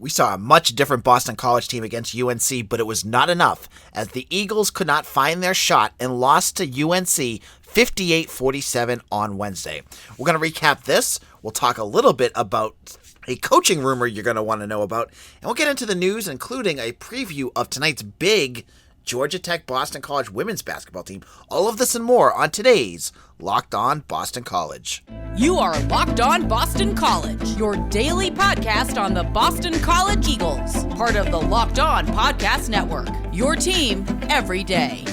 We saw a much different Boston College team against UNC, but it was not enough, as the Eagles could not find their shot and lost to UNC 58-47 on Wednesday. We're going to recap this. We'll talk a little bit about a coaching rumor you're going to want to know about, and we'll get into the news, including a preview of tonight's big Georgia Tech Boston College women's basketball team. All of this and more on today's Locked On Boston College. You are Locked On Boston College, your daily podcast on the Boston College Eagles, part of the Locked On Podcast Network, your team every day.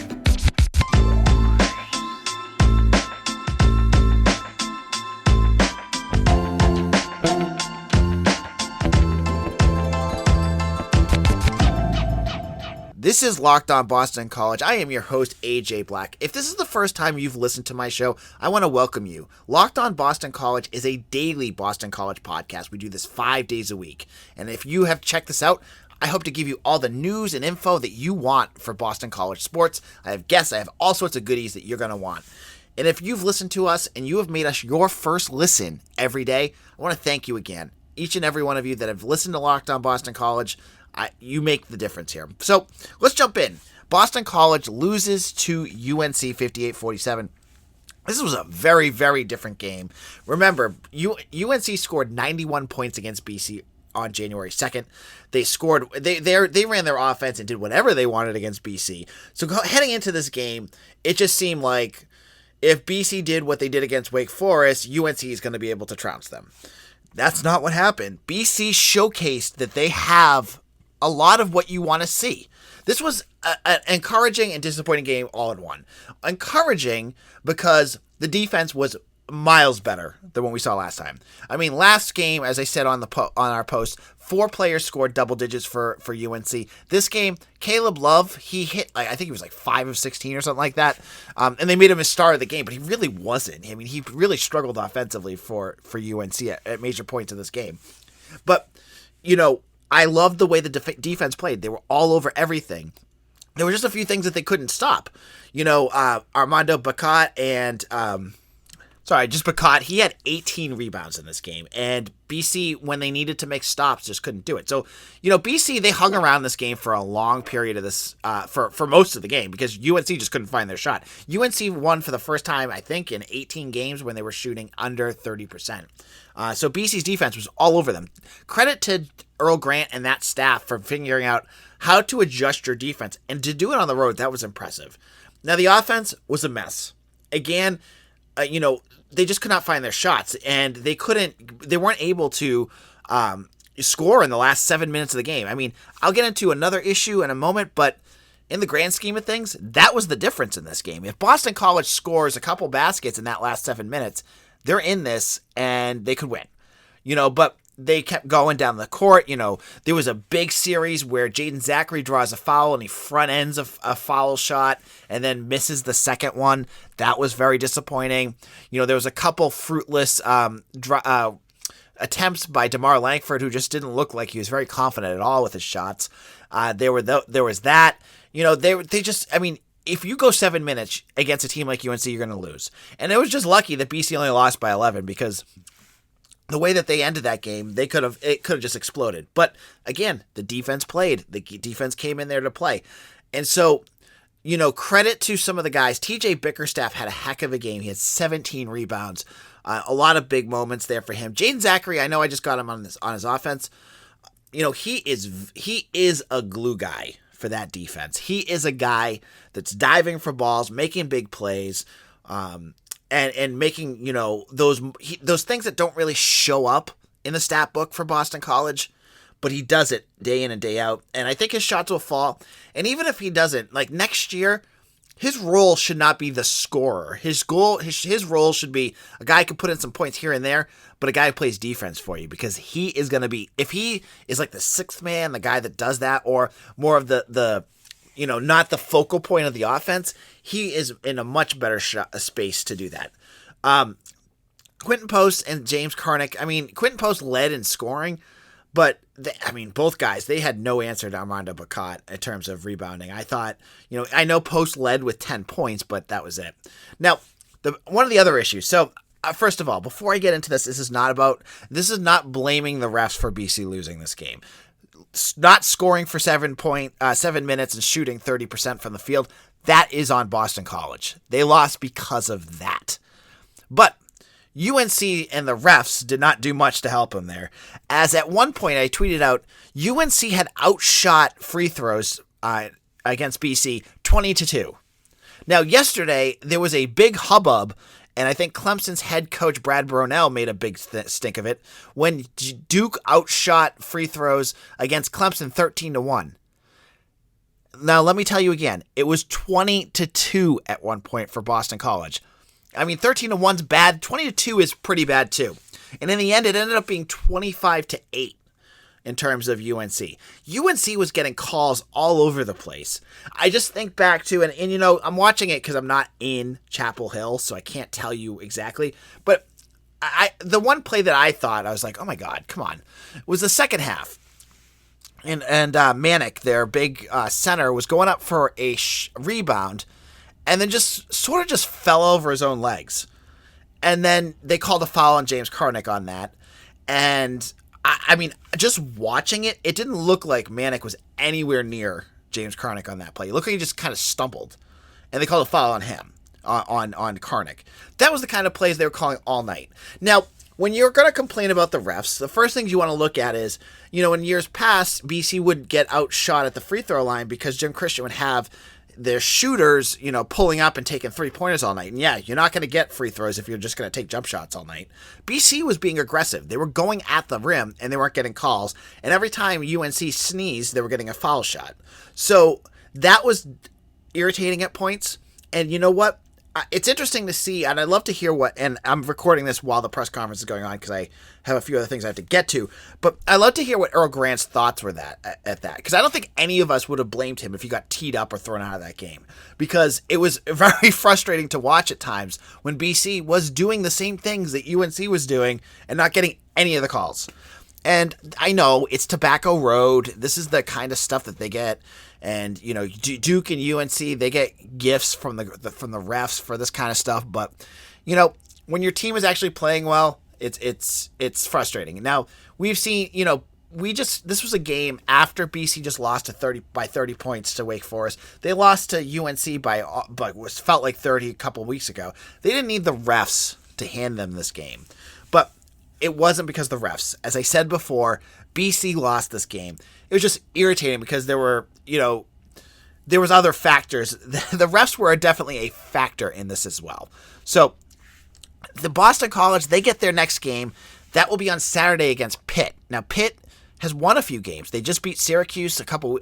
This is Locked On Boston College. I am your host, AJ Black. If this is the first time you've listened to my show, I want to welcome you. Locked On Boston College is a daily Boston College podcast. We do this 5 days a week. And if you have checked this out, I hope to give you all the news and info that you want for Boston College sports. I have guests. I have all sorts of goodies that you're going to want. And if you've listened to us and you have made us your first listen every day, I want to thank you again. Each and every one of you that have listened to Locked On Boston College, you make the difference here. So let's jump in. Boston College loses to UNC 58-47. This was a very, very different game. Remember, UNC scored 91 points against BC on January 2nd. They ran their offense and did whatever they wanted against BC. So heading into this game, it just seemed like if BC did what they did against Wake Forest, UNC is going to be able to trounce them. That's not what happened. BC showcased that they have a lot of what you want to see. This was an encouraging and disappointing game all in one. Encouraging because the defense was miles better than what we saw last time. I mean, last game, as I said on our post, 4 players scored double digits for UNC. This game, Caleb Love, he hit, I think he was like 5 of 16 or something like that. And they made him a star of the game, but he really wasn't. I mean, he really struggled offensively for UNC at major points in this game. But, I loved the way the defense played. They were all over everything. There were just a few things that they couldn't stop. Armando Bacot and Bacot, he had 18 rebounds in this game. And BC, when they needed to make stops, just couldn't do it. So, BC, they hung around this game for a long period of this, for most of the game, because UNC just couldn't find their shot. UNC won for the first time, I think, in 18 games when they were shooting under 30%. So BC's defense was all over them. Credit to Earl Grant and that staff for figuring out how to adjust your defense. And to do it on the road, that was impressive. Now, the offense was a mess. Again, they just could not find their shots, and they weren't able to score in the last 7 minutes of the game. I mean, I'll get into another issue in a moment, but in the grand scheme of things, that was the difference in this game. If Boston College scores a couple baskets in that last 7 minutes, they're in this and they could win. But they kept going down the court. There was a big series where Jaden Zachary draws a foul and he front ends a foul shot and then misses the second one. That was very disappointing. There was a couple fruitless attempts by DeMar Langford, who just didn't look like he was very confident at all with his shots. There was that. If you go 7 minutes against a team like UNC, you're going to lose. And it was just lucky that BC only lost by 11, because the way that they ended that game, it could have just exploded. But again, the defense played. The defense came in there to play. And so, credit to some of the guys. TJ Bickerstaff had a heck of a game. He had 17 rebounds. A lot of big moments there for him. Jaden Zachary, I know I just got him on his offense. He is a glue guy for that defense. He is a guy that's diving for balls, making big plays, and making, those things that don't really show up in the stat book for Boston College, but he does it day in and day out. And I think his shots will fall. And even if he doesn't, like next year, his role should not be the scorer. His role should be a guy who can put in some points here and there, but a guy who plays defense for you, because he is going to be, if he is like the sixth man, the guy that does that, or more of the not the focal point of the offense, he is in a much better space to do that. Quentin Post and James Karnick, Quentin Post led in scoring, but both guys, they had no answer to Armando Bacot in terms of rebounding. I thought, I know Post led with 10 points, but that was it. Now, one of the other issues. So, first of all, before I get into this, this is not blaming the refs for BC losing this game. not scoring for 7 minutes and shooting 30% from the field. That is on Boston College. They lost because of that. But UNC and the refs did not do much to help them there, as at one point I tweeted out UNC had outshot free throws against BC 20-2. Now, yesterday there was a big hubbub, and I think Clemson's head coach Brad Brownell made a big stink of it when Duke outshot free throws against Clemson 13-1. Now, let me tell you again, it was 20-2 at one point for Boston College. I mean, 13-1's bad. 20-2 is pretty bad too. And in the end, it ended up being 25-8 in terms of UNC. UNC was getting calls all over the place. I just think back to, and you know, I'm watching it because I'm not in Chapel Hill, so I can't tell you exactly. But the one play that I thought, I was like, oh my God, come on, was the second half. And Manick, their big center, was going up for a rebound, and then just sort of fell over his own legs. And then they called a foul on James Karnick on that. And I mean, just watching it, it didn't look like Manick was anywhere near James Karnick on that play. It looked like he just kind of stumbled. And they called a foul on him, on Karnick. That was the kind of plays they were calling all night. Now, when you're going to complain about the refs, the first things you want to look at is, you know, in years past, BC would get outshot at the free throw line because Jim Christian would have their shooters, you know, pulling up and taking three-pointers all night. And yeah, you're not going to get free throws if you're just going to take jump shots all night. BC was being aggressive. They were going at the rim, and they weren't getting calls. And every time UNC sneezed, they were getting a foul shot. So that was irritating at points. And you know what? It's interesting to see, and I'd love to hear what, and I'm recording this while the press conference is going on because I have a few other things I have to get to, but I'd love to hear what Earl Grant's thoughts were at that, because I don't think any of us would have blamed him if he got teed up or thrown out of that game, because it was very frustrating to watch at times when BC was doing the same things that UNC was doing and not getting any of the calls. And I know it's Tobacco Road. This is the kind of stuff that they get. And, you know, Duke and UNC, they get gifts from the refs for this kind of stuff. But, you know, when your team is actually playing well, it's frustrating. Now, we've seen, you know, this was a game after BC just lost by 30 points to Wake Forest. They lost to UNC by felt like 30 a couple weeks ago. They didn't need the refs to hand them this game. But it wasn't because of the refs. As I said before, BC lost this game. It was just irritating because there was other factors. The refs were definitely a factor in this as well. So the Boston College, they get their next game. That will be on Saturday against Pitt. Now, Pitt has won a few games. They just beat Syracuse a couple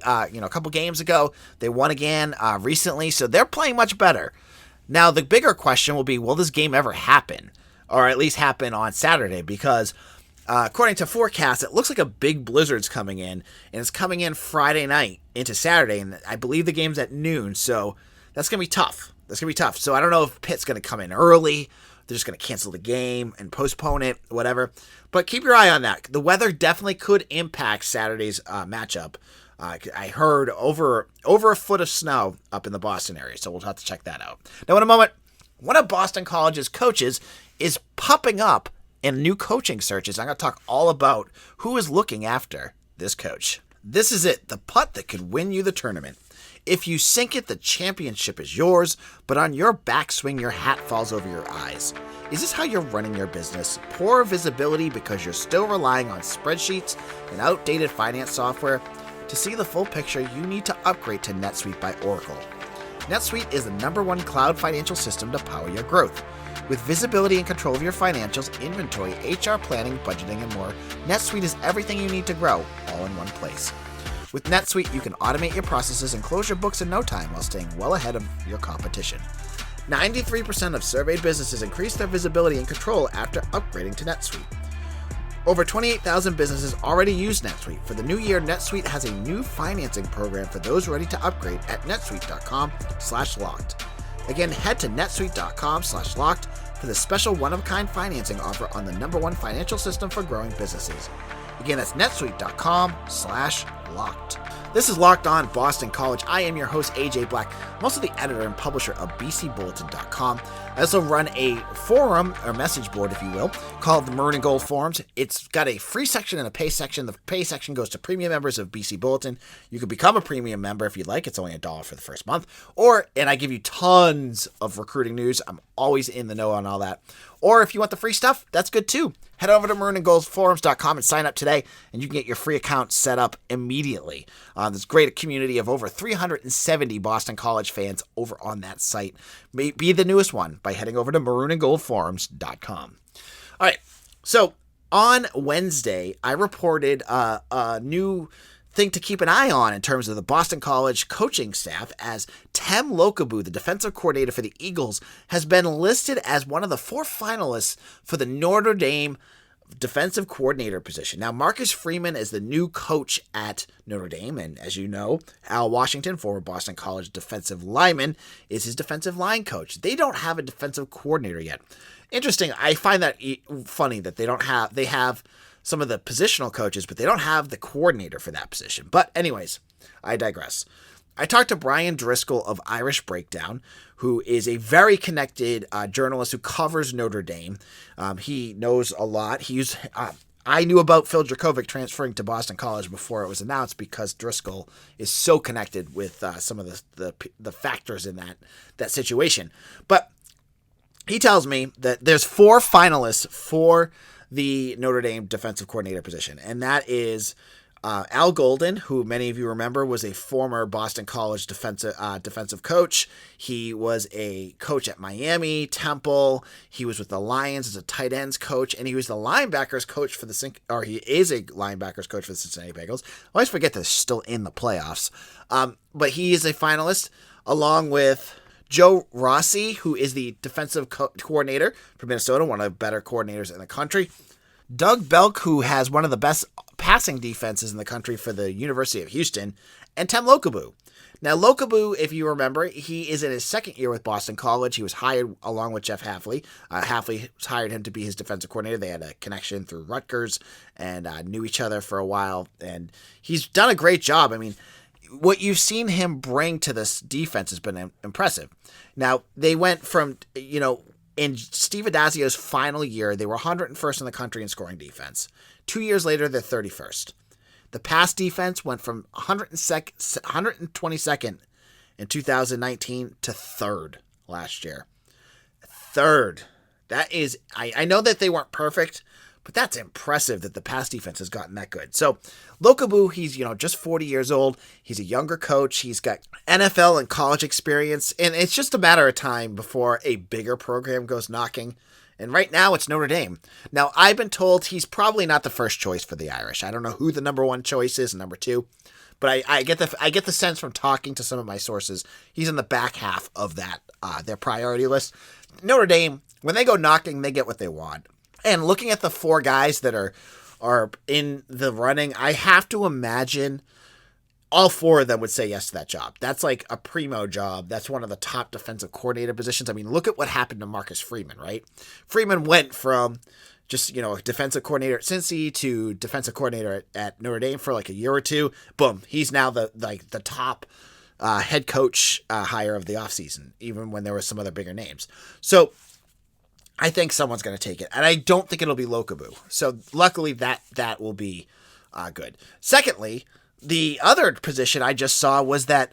games ago. They won again recently, so they're playing much better. Now, the bigger question will be, will this game ever happen? Or at least happen on Saturday, because according to forecasts, it looks like a big blizzard's coming in, and it's coming in Friday night into Saturday, and I believe the game's at noon, so that's going to be tough. So I don't know if Pitt's going to come in early, they're just going to cancel the game and postpone it, whatever. But keep your eye on that. The weather definitely could impact Saturday's matchup. I heard over a foot of snow up in the Boston area, so we'll have to check that out. Now, in a moment, one of Boston College's coaches is popping up in new coaching searches. I'm going to talk all about who is looking after this coach. This is it, the putt that could win you the tournament. If you sink it, the championship is yours, but on your backswing, your hat falls over your eyes. Is this how you're running your business? Poor visibility because you're still relying on spreadsheets and outdated finance software? To see the full picture, you need to upgrade to NetSuite by Oracle. NetSuite is the #1 cloud financial system to power your growth. With visibility and control of your financials, inventory, HR planning, budgeting, and more, NetSuite is everything you need to grow, all in one place. With NetSuite, you can automate your processes and close your books in no time while staying well ahead of your competition. 93% of surveyed businesses increase their visibility and control after upgrading to NetSuite. Over 28,000 businesses already use NetSuite. For the new year, NetSuite has a new financing program for those ready to upgrade at netsuite.com/locked. Again, head to netsuite.com/locked for the special one-of-a-kind financing offer on the #1 financial system for growing businesses. Again, that's netsuite.com/locked. This is Locked On Boston College. I am your host, AJ Black. I'm also the editor and publisher of bcbulletin.com. I also run a forum, or message board, if you will, called the Maroon and Gold Forums. It's got a free section and a pay section. The pay section goes to premium members of BC Bulletin. You can become a premium member if you'd like. It's only $1 for the first month. And I give you tons of recruiting news. I'm always in the know on all that. Or if you want the free stuff, that's good too. Head over to maroonandgoldforums.com and sign up today, and you can get your free account set up immediately. There's a great community of over 370 Boston College fans over on that site. Be the newest one by heading over to maroonandgoldforums.com. All right, so on Wednesday, I reported a new thing to keep an eye on in terms of the Boston College coaching staff, as Tem Lukabu, the defensive coordinator for the Eagles, has been listed as one of the 4 finalists for the Notre Dame defensive coordinator position. Now, Marcus Freeman is the new coach at Notre Dame, and as you know, Al Washington, former Boston College defensive lineman, is his defensive line coach. They don't have a defensive coordinator yet. Interesting. I find that funny that they have some of the positional coaches, but they don't have the coordinator for that position. But anyways, I digress. I talked to Brian Driscoll of Irish Breakdown, who is a very connected journalist who covers Notre Dame. He knows a lot. I knew about Phil Dracovic transferring to Boston College before it was announced, because Driscoll is so connected with some of the factors in that situation. But he tells me that there's 4 finalists for the Notre Dame defensive coordinator position, and that is Al Golden, who many of you remember was a former Boston College defensive coach. He was a coach at Miami, Temple. He was with the Lions as a tight ends coach, and he was the linebackers coach for he is a linebackers coach for the Cincinnati Bengals. I always forget they're still in the playoffs. But he is a finalist, along with Joe Rossi, who is the defensive coordinator for Minnesota, one of the better coordinators in the country. Doug Belk, who has one of the best passing defenses in the country for the University of Houston. And Tem Lukabu. Now, Lukabu, if you remember, he is in his second year with Boston College. He was hired along with Jeff Hafley. Hafley hired him to be his defensive coordinator. They had a connection through Rutgers and knew each other for a while. And he's done a great job. I mean, what you've seen him bring to this defense has been impressive. Now, they went from, in Steve Adazio's final year, they were 101st in the country in scoring defense. 2 years later, they're 31st. The pass defense went from 122nd in 2019 to 3rd last year. 3rd. That is, I know that they weren't perfect, but that's impressive that the pass defense has gotten that good. So Lukabu, he's, just 40 years old. He's a younger coach. He's got NFL and college experience, and it's just a matter of time before a bigger program goes knocking. And right now it's Notre Dame. Now, I've been told he's probably not the first choice for the Irish. I don't know who the number 1 choice is and number 2, but I get the sense from talking to some of my sources, he's in the back half of that their priority list. Notre Dame, when they go knocking, they get what they want. And looking at the 4 guys that are in the running, I have to imagine all 4 of them would say yes to that job. That's like a primo job. That's one of the top defensive coordinator positions. I mean, look at what happened to Marcus Freeman, right? Freeman went from just, a defensive coordinator at Cincy to defensive coordinator at Notre Dame for like a year or 2. Boom. He's now the top head coach hire of the offseason, even when there were some other bigger names. So I think someone's going to take it, and I don't think it'll be Lukabu. So luckily that will be good. Secondly, the other position I just saw was that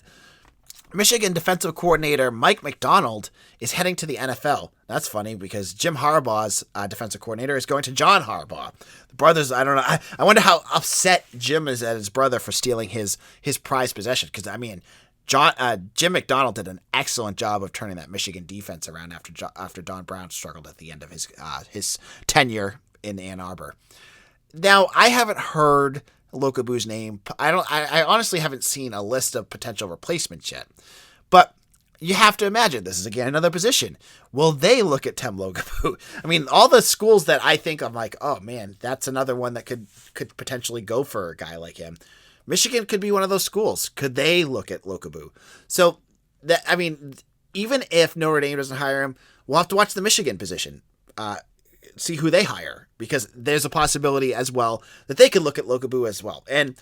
Michigan defensive coordinator Mike McDonald is heading to the NFL. That's funny because Jim Harbaugh's defensive coordinator is going to John Harbaugh. The brothers, I don't know. I wonder how upset Jim is at his brother for stealing his prized possession, because, I mean, Jim McDonald did an excellent job of turning that Michigan defense around after Don Brown struggled at the end of his tenure in Ann Arbor. Now, I haven't heard Lukabu's name. I honestly haven't seen a list of potential replacements yet. But you have to imagine this is, again, another position. Will they look at Tem Lukabu? I mean, all the schools that I think I'm like, oh man, that's another one that could potentially go for a guy like him. Michigan could be one of those schools. Could they look at Lukabu? So, even if Notre Dame doesn't hire him, we'll have to watch the Michigan position, see who they hire, because there's a possibility as well that they could look at Lukabu as well. And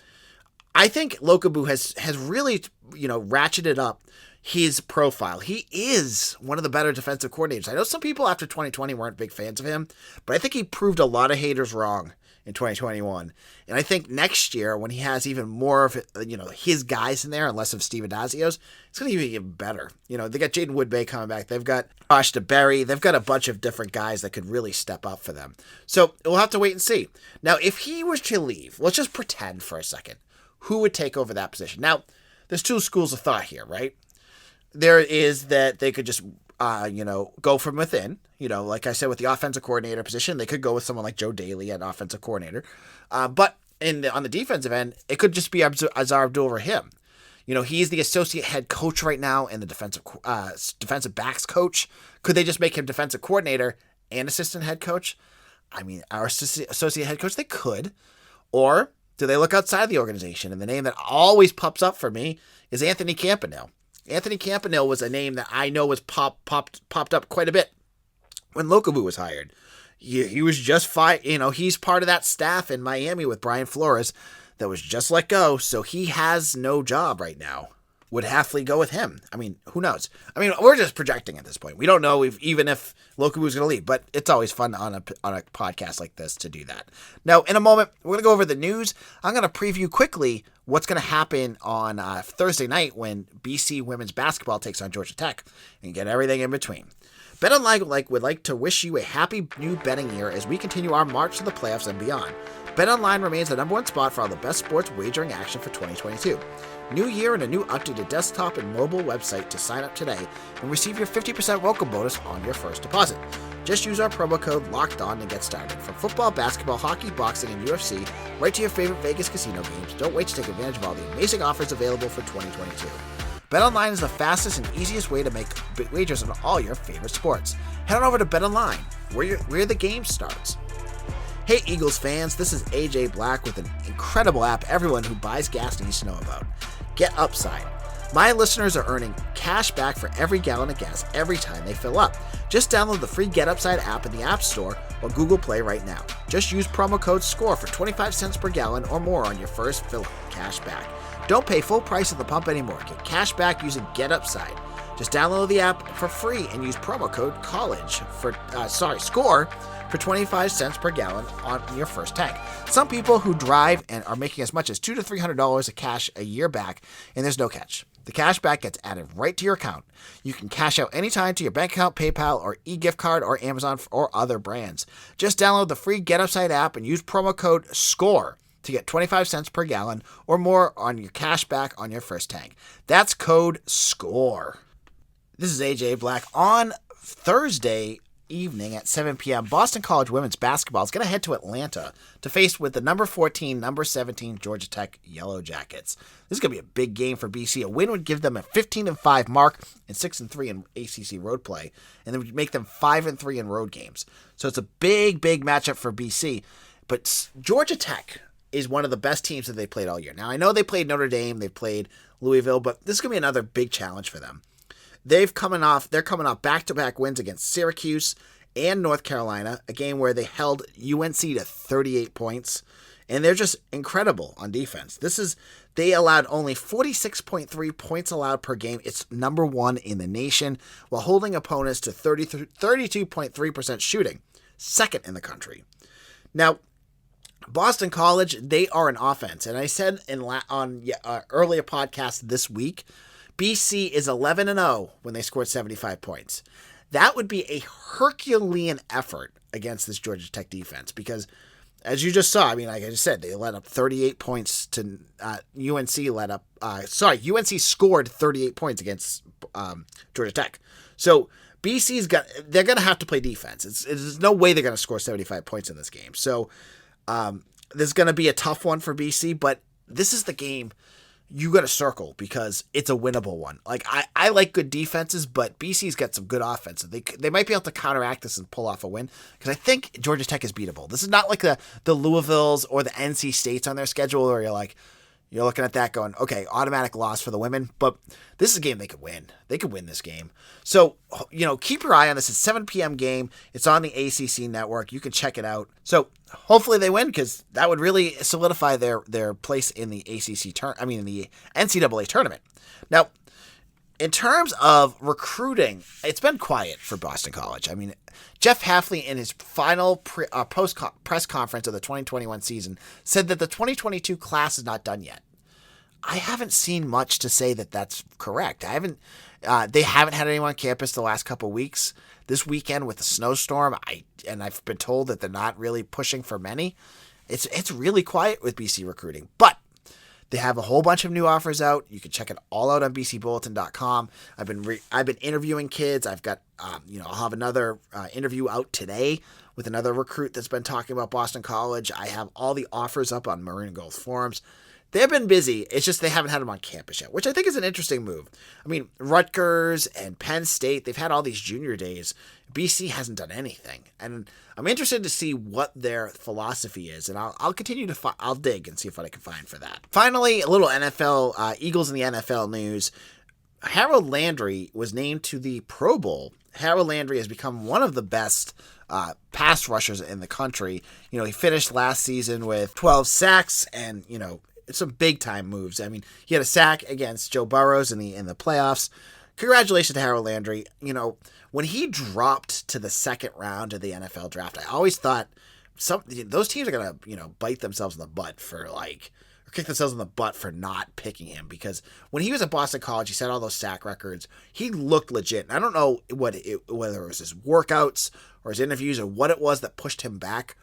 I think Lukabu has really, ratcheted up his profile. He is one of the better defensive coordinators. I know some people after 2020 weren't big fans of him, but I think he proved a lot of haters wrong in 2021. And I think next year, when he has even more of his guys in there and less of Steve Adazio's, it's going to be even better. They got Jaden Woodbay coming back. They've got Josh DeBerry. They've got a bunch of different guys that could really step up for them. So we'll have to wait and see. Now, if he was to leave, let's just pretend for a second, who would take over that position? Now, there's two schools of thought here, right? There is that they could just, go from within. Like I said, with the offensive coordinator position, they could go with someone like Joe Daly at offensive coordinator. But on the defensive end, it could just be Azar Abdul-Rahim. He's the associate head coach right now and the defensive backs coach. Could they just make him defensive coordinator and assistant head coach? I mean, our associate head coach, they could. Or do they look outside the organization? And the name that always pops up for me is Anthony Campanile. Anthony Campanile was a name that I know was popped up quite a bit when Lukabu was hired. He was just fine. He's part of that staff in Miami with Brian Flores that was just let go. So he has no job right now. Would Hafley go with him? I mean, who knows? I mean, we're just projecting at this point. We don't know even if Lukabu is going to leave, but it's always fun on a podcast like this to do that. Now, in a moment, we're going to go over the news. I'm going to preview quickly what's going to happen on Thursday night when BC women's basketball takes on Georgia Tech and get everything in between. BetOnline would like to wish you a happy new betting year as we continue our march to the playoffs and beyond. BetOnline remains the #1 spot for all the best sports wagering action for 2022. New year and a new updated desktop and mobile website to sign up today and receive your 50% welcome bonus on your first deposit. Just use our promo code LOCKEDON to get started. From football, basketball, hockey, boxing, and UFC, right to your favorite Vegas casino games. Don't wait to take advantage of all the amazing offers available for 2022. BetOnline is the fastest and easiest way to make wagers on all your favorite sports. Head on over to BetOnline, where the game starts. Hey Eagles fans, this is AJ Black with an incredible app everyone who buys gas needs to know about. GetUpside. My listeners are earning cash back for every gallon of gas every time they fill up. Just download the free GetUpside app in the App Store or Google Play right now. Just use promo code SCORE for 25 cents per gallon or more on your first fill-up. Cash back. Don't pay full price at the pump anymore. Get cash back using GetUpside. Just download the app for free and use promo code SCORE for 25 cents per gallon on your first tank. Some people who drive and are making as much as $200 to $300 of cash a year back, and there's no catch. The cash back gets added right to your account. You can cash out anytime to your bank account, PayPal, or e-gift card, or Amazon, or other brands. Just download the free GetUpside app and use promo code SCORE to get 25 cents per gallon or more on your cash back on your first tank. That's code SCORE. This is AJ Black. On Thursday evening at 7 p.m., Boston College women's basketball is going to head to Atlanta to face with the number 14, number 17 Georgia Tech Yellow Jackets. This is going to be a big game for BC. A win would give them a 15-5 mark and 6-3 in ACC road play, and it would make them 5-3 in road games. So it's a big matchup for BC. But Georgia Tech is one of the best teams that they played all year. Now, I know they played Notre Dame, they played Louisville, but this is going to be another big challenge for them. They're coming off back-to-back wins against Syracuse and North Carolina, a game where they held UNC to 38 points, and they're just incredible on defense. They allowed only 46.3 points allowed per game. It's number 1 in the nation, while holding opponents to 32.3% shooting, second in the country. Now, Boston College, they are an offense, and I said on earlier podcast this week, BC is 11-0 when they scored 75 points. That would be a Herculean effort against this Georgia Tech defense because, as you just saw, I mean, like I just said, they let up 38 points to UNC. UNC scored 38 points against Georgia Tech. So they're going to have to play defense. There's no way they're going to score 75 points in this game. So this is going to be a tough one for BC, but this is the game you got to circle because it's a winnable one. Like I like good defenses, but BC's got some good offenses. They might be able to counteract this and pull off a win because I think Georgia Tech is beatable. This is not like the Louisvilles or the NC States on their schedule where you're looking at that going, okay, automatic loss for the women, but this is a game they could win. They could win this game. So, keep your eye on this. It's a 7 p.m. game. It's on the ACC network. You can check it out. So hopefully they win because that would really solidify their place in the in the NCAA tournament. Now, In terms of recruiting, it's been quiet for Boston College. I mean, Jeff Hafley, in his final press conference of the 2021 season, said that the 2022 class is not done yet. I haven't seen much to say that that's correct. They haven't had anyone on campus the last couple of weeks. This weekend with the snowstorm, I've been told that they're not really pushing for many. It's really quiet with BC recruiting, but they have a whole bunch of new offers out. You can check it all out on bcbulletin.com. I've been interviewing kids. I've got I'll have another interview out today with another recruit that's been talking about Boston College. I have all the offers up on Maroon and Gold forums. They've been busy. It's just they haven't had them on campus yet, which I think is an interesting move. I mean, Rutgers and Penn State, they've had all these junior days. BC hasn't done anything. And I'm interested to see what their philosophy is. And I'll continue to I'll dig and see what I can find for that. Finally, a little NFL, Eagles in the NFL news. Harold Landry was named to the Pro Bowl. Harold Landry has become one of the best pass rushers in the country. You know, he finished last season with 12 sacks and, some big time moves. I mean, he had a sack against Joe Burrows in the playoffs. Congratulations to Harold Landry. When he dropped to the second round of the NFL draft, I always thought those teams are gonna, bite themselves in the butt for or kick themselves in the butt for not picking him, because when he was at Boston College, he set all those sack records. He looked legit. And I don't know whether it was his workouts or his interviews or what it was that pushed him back.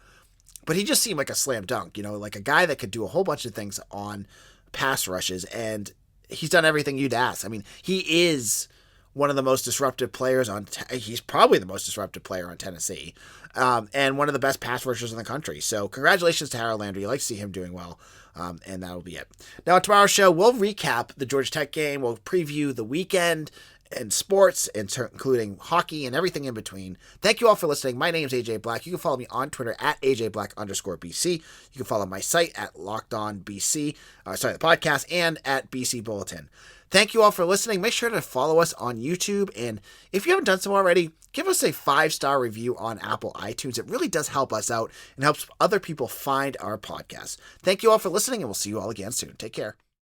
But he just seemed like a slam dunk, like a guy that could do a whole bunch of things on pass rushes, and he's done everything you'd ask. I mean, he is one of the most disruptive players he's probably the most disruptive player on Tennessee, and one of the best pass rushers in the country. So congratulations to Harold Landry. You like to see him doing well, and that'll be it. Now, on tomorrow's show, we'll recap the Georgia Tech game. We'll preview the weekend and sports, including hockey and everything in between. Thank you all for listening. My name is AJ Black. You can follow me on Twitter at AJBlack_BC. You can follow my site at LockedOnBC, the podcast, and at BC Bulletin. Thank you all for listening. Make sure to follow us on YouTube. And if you haven't done so already, give us a 5-star review on Apple iTunes. It really does help us out and helps other people find our podcast. Thank you all for listening, and we'll see you all again soon. Take care.